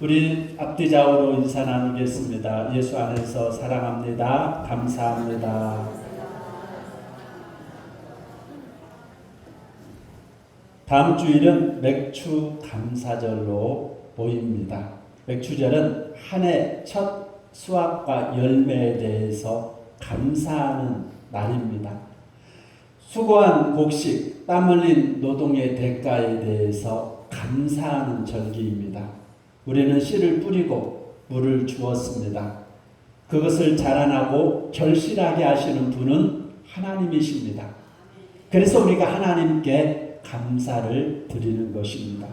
우리 앞뒤 좌우로 인사 나누겠습니다. 예수 안에서 사랑합니다. 감사합니다. 다음 주일은 맥주 감사절로 모입니다. 맥주절은 한 해 첫 수확과 열매에 대해서 감사하는 날입니다. 수고한 곡식, 땀 흘린 노동의 대가에 대해서 감사하는 절기입니다. 우리는 씨를 뿌리고 물을 주었습니다. 그것을 자라나고 결실하게 하시는 분은 하나님이십니다. 그래서 우리가 하나님께 감사를 드리는 것입니다.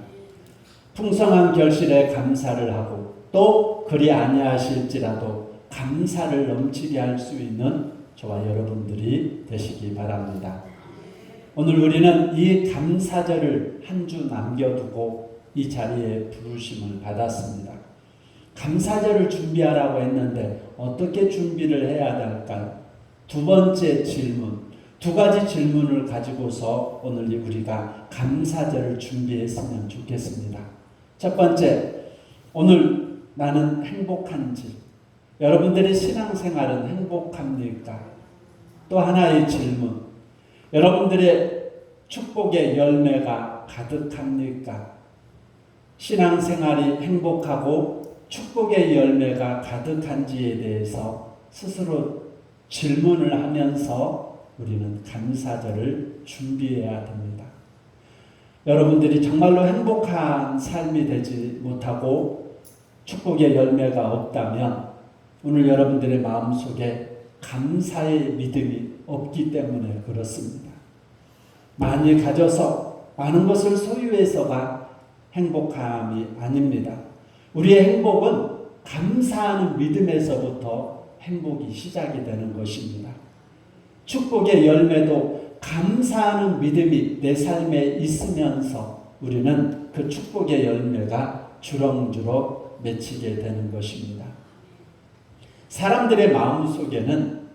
풍성한 결실에 감사를 하고 또 그리 아니하실지라도 감사를 넘치게 할 수 있는 저와 여러분들이 되시기 바랍니다. 오늘 우리는 이 감사절을 한 주 남겨두고 이 자리에 부르심을 받았습니다. 감사절을 준비하라고 했는데 어떻게 준비를 해야 할까요? 두 번째 질문, 두 가지 질문을 가지고서 오늘 우리가 감사절을 준비했으면 좋겠습니다. 첫 번째, 오늘 나는 행복한지, 여러분들의 신앙생활은 행복합니까? 또 하나의 질문, 여러분들의 축복의 열매가 가득합니까? 신앙생활이 행복하고 축복의 열매가 가득한지에 대해서 스스로 질문을 하면서 우리는 감사절을 준비해야 됩니다. 여러분들이 정말로 행복한 삶이 되지 못하고 축복의 열매가 없다면 오늘 여러분들의 마음속에 감사의 믿음이 없기 때문에 그렇습니다. 많이 가져서 많은 것을 소유해서가 행복함이 아닙니다. 우리의 행복은 감사하는 믿음에서부터 행복이 시작이 되는 것입니다. 축복의 열매도 감사하는 믿음이 내 삶에 있으면서 우리는 그 축복의 열매가 주렁주렁 맺히게 되는 것입니다. 사람들의 마음속에는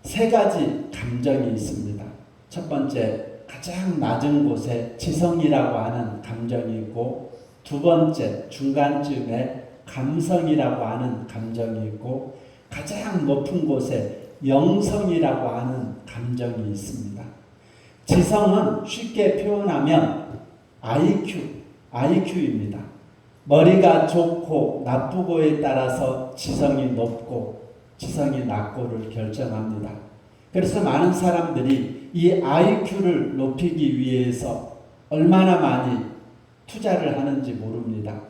세 가지 감정이 있습니다. 첫 번째, 가장 낮은 곳에 지성이라고 하는 감정이 있고, 두 번째, 중간쯤에 감성이라고 하는 감정이 있고, 가장 높은 곳에 영성이라고 하는 감정이 있습니다. 지성은 쉽게 표현하면 IQ입니다. 머리가 좋고 나쁘고에 따라서 지성이 높고 지성이 낮고를 결정합니다. 그래서 많은 사람들이 이 IQ를 높이기 위해서 얼마나 많이 투자를 하는지 모릅니다.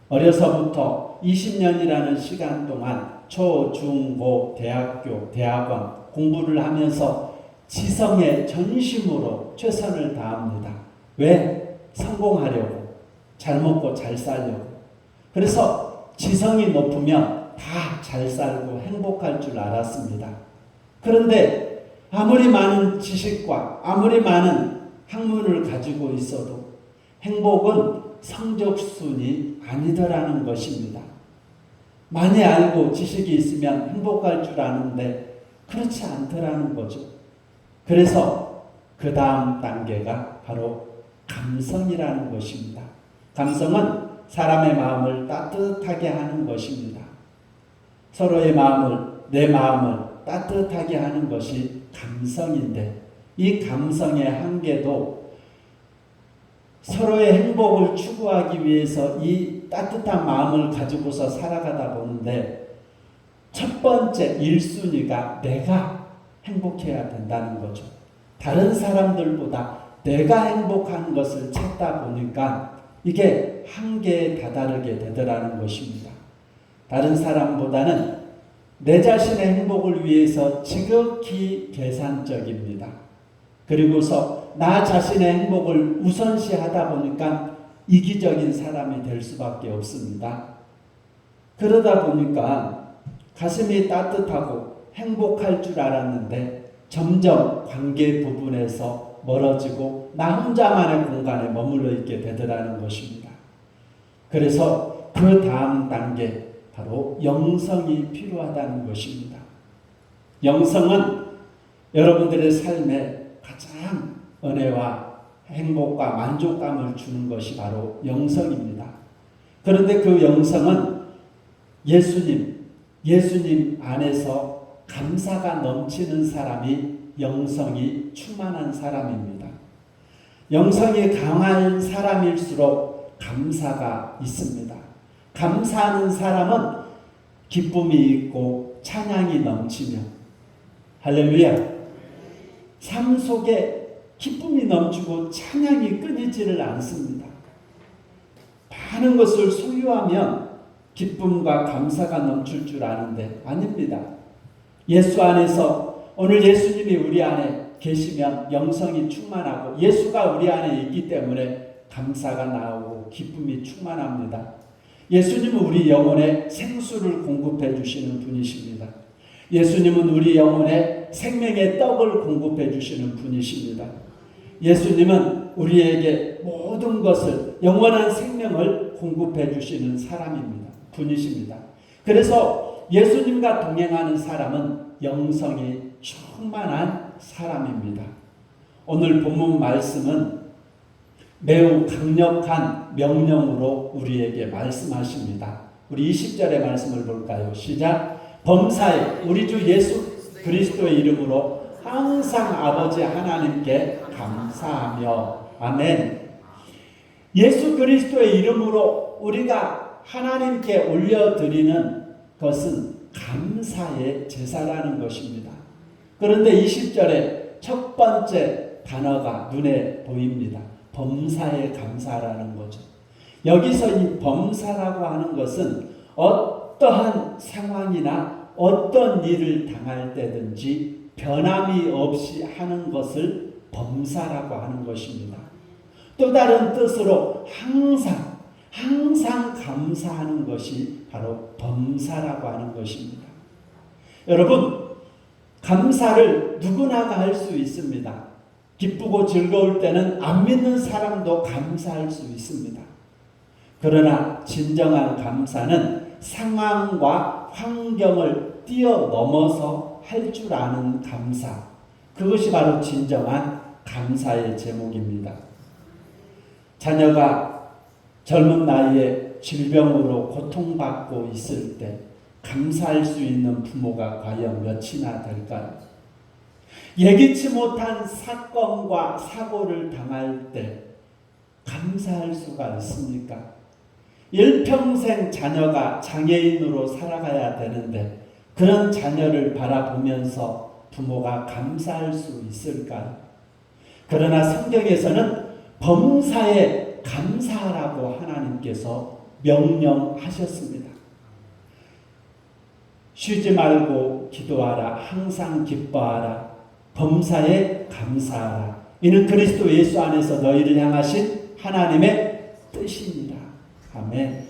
어려서부터 20년이라는 시간 동안 초, 중, 고, 대학교, 대학원 공부를 하면서 지성에 전심으로 최선을 다합니다. 왜? 성공하려고, 잘 먹고 잘 살려고. 그래서 지성이 높으면 다 잘 살고 행복할 줄 알았습니다. 그런데 아무리 많은 지식과 아무리 많은 학문을 가지고 있어도 행복은 성적순이 아니더라는 것입니다. 많이 알고 지식이 있으면 행복할 줄 아는데 그렇지 않더라는 거죠. 그래서 그 다음 단계가 바로 감성이라는 것입니다. 감성은 사람의 마음을 따뜻하게 하는 것입니다. 서로의 마음을, 내 마음을 따뜻하게 하는 것이 감성인데 이 감성의 한계도 서로의 행복을 추구하기 위해서 이 따뜻한 마음을 가지고서 살아가다 보는데 첫 번째 1순위가 내가 행복해야 된다는 거죠. 다른 사람들보다 내가 행복한 것을 찾다 보니까 이게 한계에 다다르게 되더라는 것입니다. 다른 사람보다는 내 자신의 행복을 위해서 지극히 계산적입니다. 그리고서 나 자신의 행복을 우선시하다 보니까 이기적인 사람이 될 수밖에 없습니다. 그러다 보니까 가슴이 따뜻하고 행복할 줄 알았는데 점점 관계 부분에서 멀어지고 나 혼자만의 공간에 머물러 있게 되더라는 것입니다. 그래서 그 다음 단계 바로 영성이 필요하다는 것입니다. 영성은 여러분들의 삶에 가장 은혜와 행복과 만족감을 주는 것이 바로 영성입니다. 그런데 그 영성은 예수님 안에서 감사가 넘치는 사람이 영성이 충만한 사람입니다. 영성이 강한 사람일수록 감사가 있습니다. 감사하는 사람은 기쁨이 있고 찬양이 넘치며, 할렐루야, 삶 속에 기쁨이 넘치고 찬양이 끊이지를 않습니다. 많은 것을 소유하면 기쁨과 감사가 넘칠 줄 아는데 아닙니다. 예수 안에서, 오늘 예수님이 우리 안에 계시면 영성이 충만하고 예수가 우리 안에 있기 때문에 감사가 나오고 기쁨이 충만합니다. 예수님은 우리 영혼에 생수를 공급해 주시는 분이십니다. 예수님은 우리 영혼에 생명의 떡을 공급해 주시는 분이십니다. 예수님은 우리에게 모든 것을, 영원한 생명을 공급해 주시는 사람입니다. 분이십니다. 그래서 예수님과 동행하는 사람은 영성이 충만한 사람입니다. 오늘 본문 말씀은 매우 강력한 명령으로 우리에게 말씀하십니다. 우리 20절의 말씀을 볼까요? 시작. 범사에 우리 주 예수 그리스도의 이름으로 항상 아버지 하나님께 감사하며. 아멘. 예수 그리스도의 이름으로 우리가 하나님께 올려드리는 것은 감사의 제사라는 것입니다. 그런데 20절에 첫 번째 단어가 눈에 보입니다. 범사에 감사라는 거죠. 여기서 이 범사라고 하는 것은 어떠한 상황이나 어떤 일을 당할 때든지 변함이 없이 하는 것을 범사라고 하는 것입니다. 또 다른 뜻으로 항상 감사하는 것이 바로 범사라고 하는 것입니다. 여러분, 감사를 누구나가 할 수 있습니다. 기쁘고 즐거울 때는 안 믿는 사람도 감사할 수 있습니다. 그러나 진정한 감사는 상황과 환경을 뛰어넘어서 할 줄 아는 감사, 그것이 바로 진정한 감사의 제목입니다. 자녀가 젊은 나이에 질병으로 고통받고 있을 때 감사할 수 있는 부모가 과연 몇이나 될까요? 예기치 못한 사건과 사고를 당할 때 감사할 수가 있습니까? 일평생 자녀가 장애인으로 살아가야 되는데 그런 자녀를 바라보면서 부모가 감사할 수 있을까요? 그러나 성경에서는 범사에 감사하라고 하나님께서 명령하셨습니다. 쉬지 말고 기도하라. 항상 기뻐하라. 범사에 감사하라. 이는 그리스도 예수 안에서 너희를 향하신 하나님의 뜻이니라. 아멘.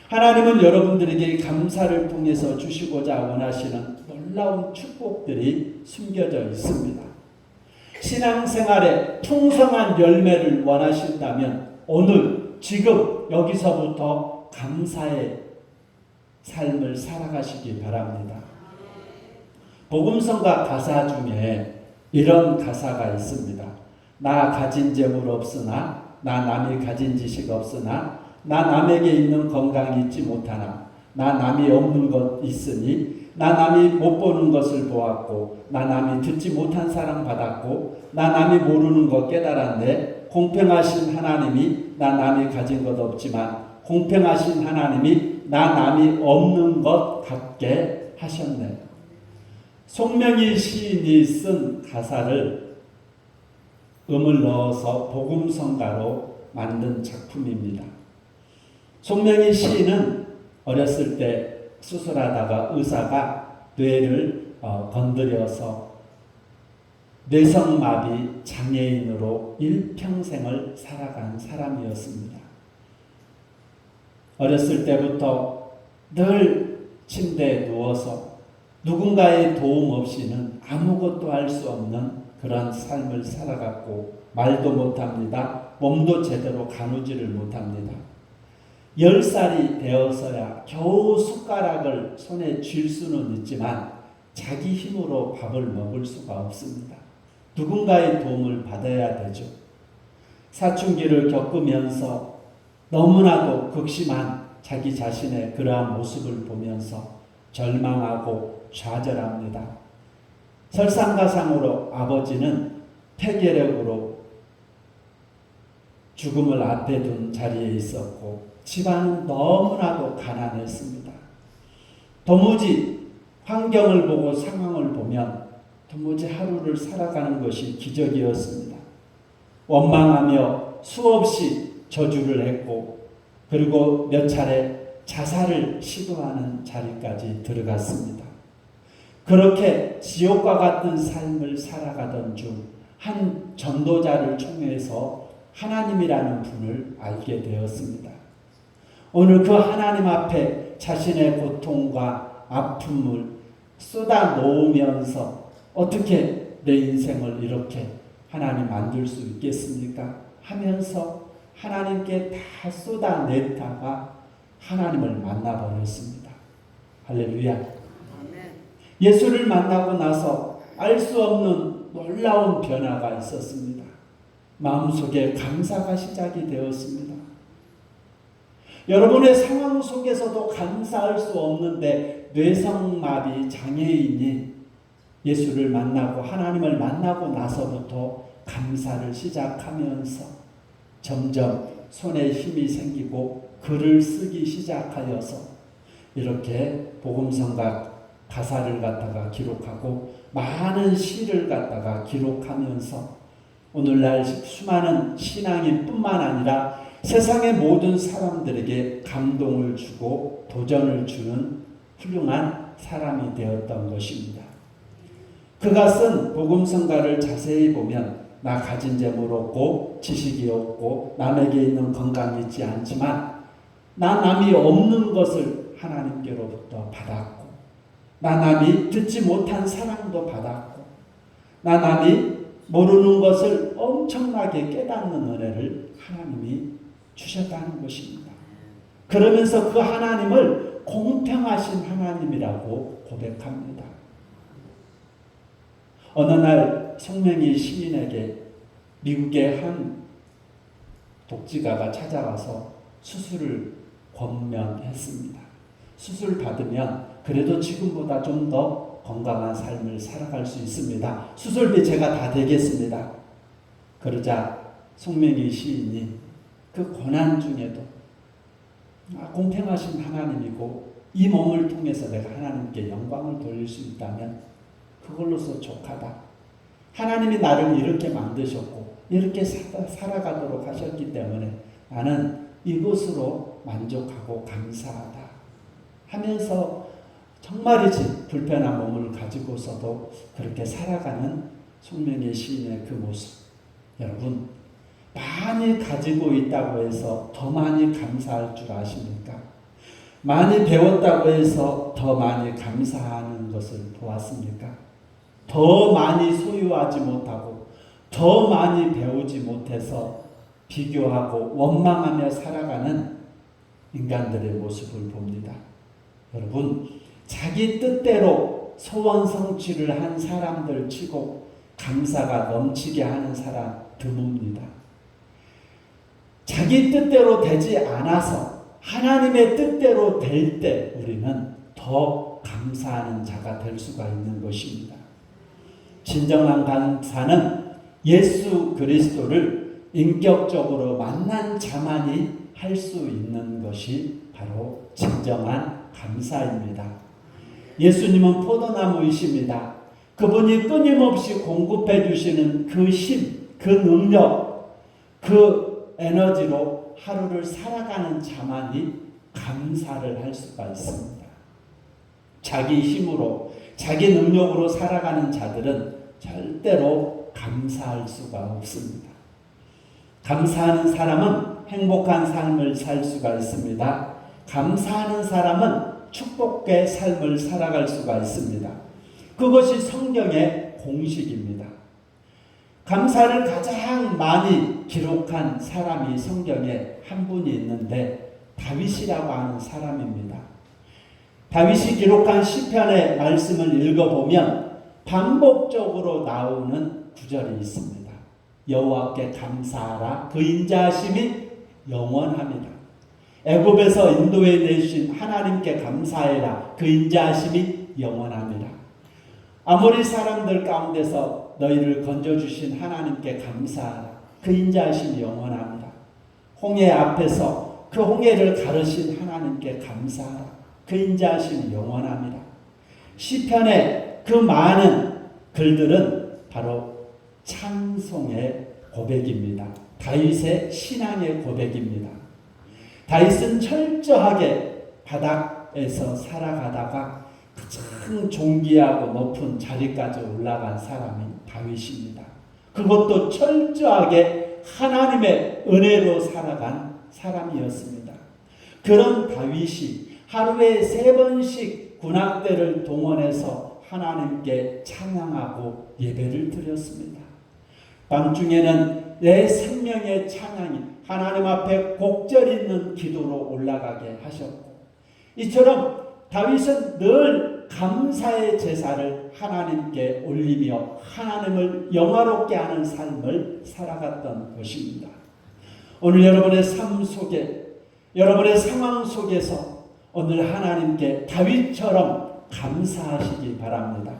하나님은 여러분들에게 감사를 통해서 주시고자 원하시는 놀라운 축복들이 숨겨져 있습니다. 신앙생활에 풍성한 열매를 원하신다면 오늘 지금 여기서부터 감사의 삶을 살아가시기 바랍니다. 복음성가 가사 중에 이런 가사가 있습니다. 나 가진 재물 없으나, 나 남이 가진 지식 없으나, 나 남에게 있는 건강이 있지 못하나, 나 남이 없는 것 있으니, 나 남이 못 보는 것을 보았고, 나 남이 듣지 못한 사랑 받았고, 나 남이 모르는 것 깨달았네. 공평하신 하나님이 나 남이 가진 것 없지만 공평하신 하나님이 나 남이 없는 것 같게 하셨네. 송명희 시인이 쓴 가사를 음을 넣어서 복음성가로 만든 작품입니다. 송명희 시인은 어렸을 때 수술하다가 의사가 뇌를 건드려서 뇌성마비 장애인으로 일평생을 살아간 사람이었습니다. 어렸을 때부터 늘 침대에 누워서 누군가의 도움 없이는 아무것도 할 수 없는 그런 삶을 살아갔고 말도 못합니다. 몸도 제대로 가누지를 못합니다. 10살이 되어서야 겨우 숟가락을 손에 쥘 수는 있지만 자기 힘으로 밥을 먹을 수가 없습니다. 누군가의 도움을 받아야 되죠. 사춘기를 겪으면서 너무나도 극심한 자기 자신의 그러한 모습을 보면서 절망하고 좌절합니다. 설상가상으로 아버지는 폐결핵으로 죽음을 앞에 둔 자리에 있었고 집안은 너무나도 가난했습니다. 도무지 환경을 보고 상황을 보면 도무지 하루를 살아가는 것이 기적이었습니다. 원망하며 수없이 저주를 했고 그리고 몇 차례 자살을 시도하는 자리까지 들어갔습니다. 그렇게 지옥과 같은 삶을 살아가던 중 한 전도자를 통해서 하나님이라는 분을 알게 되었습니다. 오늘 그 하나님 앞에 자신의 고통과 아픔을 쏟아 놓으면서 어떻게 내 인생을 이렇게 하나님 만들 수 있겠습니까? 하면서 하나님께 다 쏟아냈다가 하나님을 만나버렸습니다. 할렐루야. 예수를 만나고 나서 알 수 없는 놀라운 변화가 있었습니다. 마음속에 감사가 시작이 되었습니다. 여러분의 상황 속에서도 감사할 수 없는데 뇌성마비 장애인이 예수를 만나고 하나님을 만나고 나서부터 감사를 시작하면서 점점 손에 힘이 생기고 글을 쓰기 시작하여서 이렇게 복음성가 가사를 갖다가 기록하고 많은 시를 갖다가 기록하면서 오늘날 수많은 신앙인뿐만 아니라 세상의 모든 사람들에게 감동을 주고 도전을 주는 훌륭한 사람이 되었던 것입니다. 그가 쓴 복음성가를 자세히 보면 나 가진 재물 없고 지식이 없고 남에게 있는 건강이 있지 않지만 나 남이 없는 것을 하나님께로부터 받았고 나 남이 듣지 못한 사랑도 받았고 나 남이 모르는 것을 엄청나게 깨닫는 은혜를 하나님이 주셨다는 것입니다. 그러면서 그 하나님을 공평하신 하나님이라고 고백합니다. 어느 날 송명희 시인에게 미국의 한 독지가가 찾아와서 수술을 권면했습니다. 수술 받으면 그래도 지금보다 좀 더 건강한 삶을 살아갈 수 있습니다. 수술비 제가 다 대겠습니다. 그러자 송명희 시인이 그 고난 중에도 공평하신 하나님이고 이 몸을 통해서 내가 하나님께 영광을 돌릴 수 있다면 그걸로서 족하다. 하나님이 나를 이렇게 만드셨고 이렇게 살아가도록 하셨기 때문에 나는 이것으로 만족하고 감사하다 하면서 정말이지 불편한 몸을 가지고서도 그렇게 살아가는 송명희 시인의 그 모습. 여러분 많이 가지고 있다고 해서 더 많이 감사할 줄 아십니까? 많이 배웠다고 해서 더 많이 감사하는 것을 보았습니까? 더 많이 소유하지 못하고 더 많이 배우지 못해서 비교하고 원망하며 살아가는 인간들의 모습을 봅니다. 여러분 자기 뜻대로 소원 성취를 한 사람들 치고 감사가 넘치게 하는 사람 드뭅니다. 자기 뜻대로 되지 않아서 하나님의 뜻대로 될 때 우리는 더 감사하는 자가 될 수가 있는 것입니다. 진정한 감사는 예수 그리스도를 인격적으로 만난 자만이 할 수 있는 것이 바로 진정한 감사입니다. 예수님은 포도나무이십니다. 그분이 끊임없이 공급해 주시는 그 힘, 그 능력, 그 에너지로 하루를 살아가는 자만이 감사를 할 수가 있습니다. 자기 힘으로, 자기 능력으로 살아가는 자들은 절대로 감사할 수가 없습니다. 감사하는 사람은 행복한 삶을 살 수가 있습니다. 감사하는 사람은 축복의 삶을 살아갈 수가 있습니다. 그것이 성경의 공식입니다. 감사를 가장 많이 기록한 사람이 성경에 한 분이 있는데 다윗이라고 하는 사람입니다. 다윗이 기록한 시편의 말씀을 읽어보면 반복적으로 나오는 구절이 있습니다. 여호와께 감사하라. 그 인자하심이 영원합니다. 애굽에서 인도해 내신 하나님께 감사해라. 그 인자하심이 영원합니다. 아모리 사람들 가운데서 너희를 건져주신 하나님께 감사하라. 그 인자하심이 영원합니다. 홍해 앞에서 그 홍해를 가르신 하나님께 감사하라. 그 인자하심이 영원합니다. 시편의 그 많은 글들은 바로 찬송의 고백입니다. 다윗의 신앙의 고백입니다. 다윗은 철저하게 바닥에서 살아가다가 가장 존귀하고 높은 자리까지 올라간 사람이 다윗입니다. 그것도 철저하게 하나님의 은혜로 살아간 사람이었습니다. 그런 다윗이 하루에 3번씩 군악대를 동원해서 하나님께 찬양하고 예배를 드렸습니다. 밤중에는 내 생명의 찬양이 하나님 앞에 곡절 있는 기도로 올라가게 하셨고, 이처럼 다윗은 늘 감사의 제사를 하나님께 올리며 하나님을 영화롭게 하는 삶을 살아갔던 것입니다. 오늘 여러분의 삶 속에, 여러분의 상황 속에서 오늘 하나님께 다윗처럼 감사하시기 바랍니다.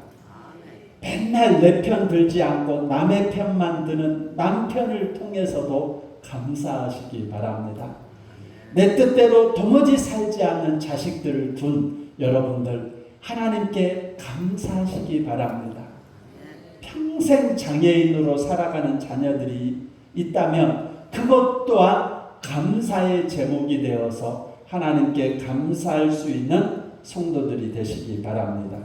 맨날 내 편 들지 않고 남의 편만 드는 남편을 통해서도 감사하시기 바랍니다. 내 뜻대로 도무지 살지 않는 자식들을 둔 여러분들 하나님께 감사하시기 바랍니다. 평생 장애인으로 살아가는 자녀들이 있다면 그것 또한 감사의 제목이 되어서 하나님께 감사할 수 있는 성도들이 되시기 바랍니다.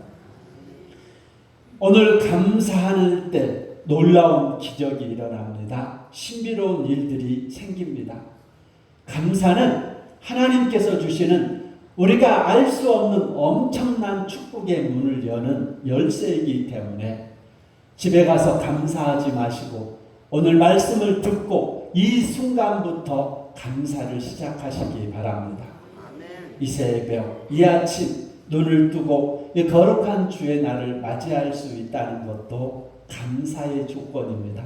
오늘 감사할 때 놀라운 기적이 일어납니다. 신비로운 일들이 생깁니다. 감사는 하나님께서 주시는 우리가 알 수 없는 엄청난 축복의 문을 여는 열쇠이기 때문에 집에 가서 감사하지 마시고 오늘 말씀을 듣고 이 순간부터 감사를 시작하시기 바랍니다. 이 새벽, 이 아침 눈을 뜨고 이 거룩한 주의 날을 맞이할 수 있다는 것도 감사의 조건입니다.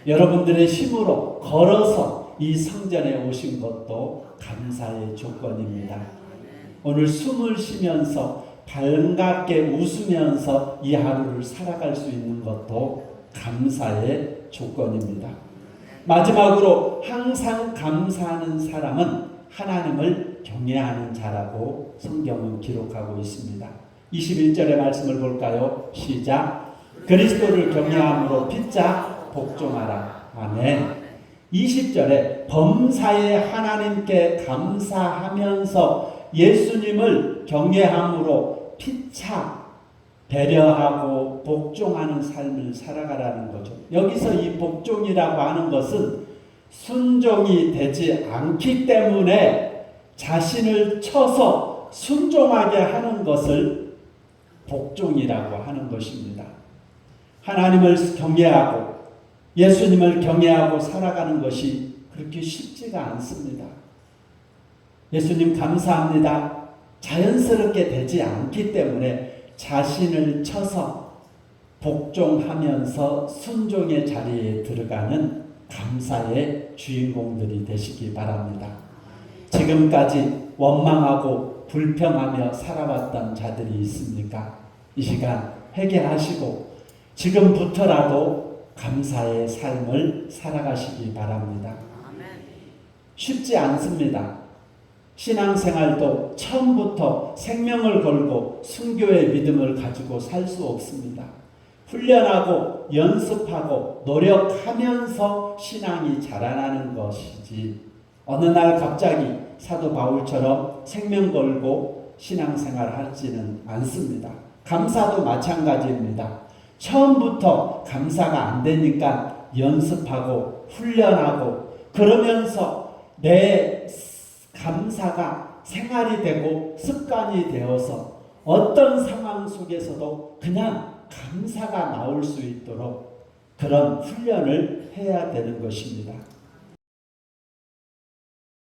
여러분들의 힘으로 걸어서 이 성전에 오신 것도 감사의 조건입니다. 오늘 숨을 쉬면서 반갑게 웃으면서 이 하루를 살아갈 수 있는 것도 감사의 조건입니다. 마지막으로 항상 감사하는 사람은 하나님을 경외하는 자라고 성경은 기록하고 있습니다. 21절의 말씀을 볼까요? 시작. 그리스도를 경외함으로 피차 복종하라. 아멘. 20절에 범사에 하나님께 감사하면서 예수님을 경외함으로 피차 배려하고 복종하는 삶을 살아가라는 거죠. 여기서 이 복종이라고 하는 것은 순종이 되지 않기 때문에 자신을 쳐서 순종하게 하는 것을 복종이라고 하는 것입니다. 하나님을 경외하고 예수님을 경외하고 살아가는 것이 그렇게 쉽지가 않습니다. 예수님 감사합니다. 자연스럽게 되지 않기 때문에 자신을 쳐서 복종하면서 순종의 자리에 들어가는 감사의 주인공들이 되시기 바랍니다. 지금까지 원망하고 불평하며 살아왔던 자들이 있습니까? 이 시간 회개하시고 지금부터라도 감사의 삶을 살아가시기 바랍니다. 쉽지 않습니다. 신앙생활도 처음부터 생명을 걸고 순교의 믿음을 가지고 살 수 없습니다. 훈련하고 연습하고 노력하면서 신앙이 자라나는 것이지 어느 날 갑자기 사도 바울처럼 생명 걸고 신앙생활 하지는 않습니다. 감사도 마찬가지입니다. 처음부터 감사가 안 되니까 연습하고 훈련하고 그러면서 내 감사가 생활이 되고 습관이 되어서 어떤 상황 속에서도 그냥 감사가 나올 수 있도록 그런 훈련을 해야 되는 것입니다.